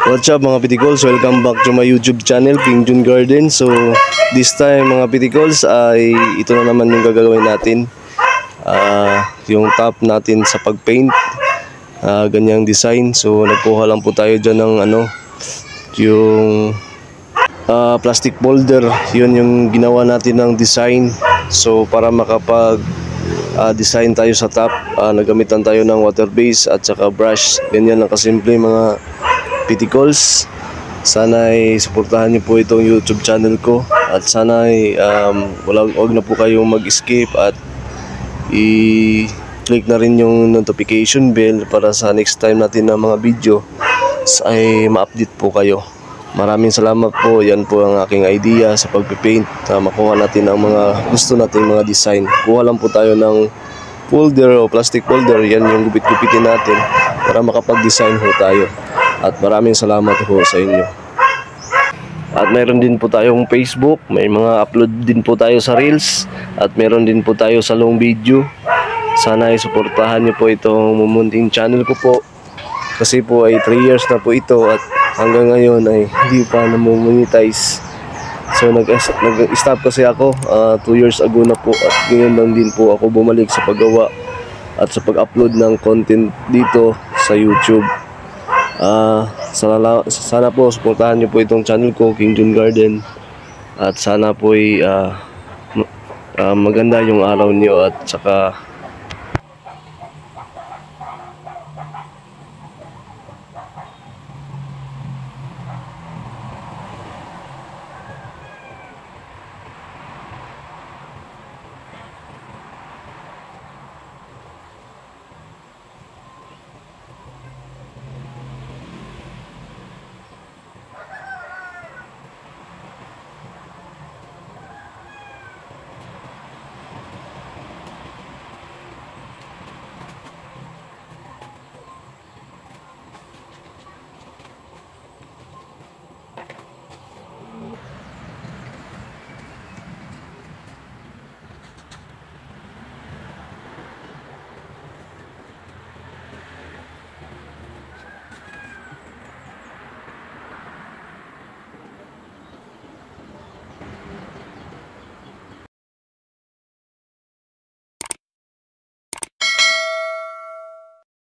What's up mga Pitikols? Welcome back to my YouTube channel, King Jun Garden. So this time mga Pitikols ay ito na naman yung gagawin natin. Yung top natin sa pagpaint, ganyang design. So nagkuha lang po tayo dyan ng yung plastic boulder. Yun yung ginawa natin ng design. So para makapag design tayo sa top, nagamitan tayo ng water base at saka brush. Ganyan lang kasimple mga Pitikols. Sana ay suportahan niyo po itong YouTube channel ko at sana ay wag na po kayong mag-skip at i-click na rin yung notification bell para sa next time natin na mga video ay ma-update po kayo. Maraming salamat po. Yan po ang aking idea sa pagpipaint. Makuha natin ang mga gusto nating mga design. Kuha lang po tayo ng folder o plastic folder. Yan yung gupit-gupitin natin para makapag-design ho tayo. At maraming salamat po sa inyo. At meron din po tayong Facebook. May mga upload din po tayo sa Reels. At meron din po tayo sa long video. Sana ay suportahan nyo po itong mumunting channel ko po. Kasi po ay 3 years na po ito at hanggang ngayon ay hindi pa namomonetize. So nag-stop kasi ako 2 years ago na po. At ngayon lang din po ako bumalik sa paggawa at sa pag-upload ng content dito sa YouTube. Sana po suportahan nyo po itong channel ko, King Jun Garden. At sana po ay maganda yung araw niyo at saka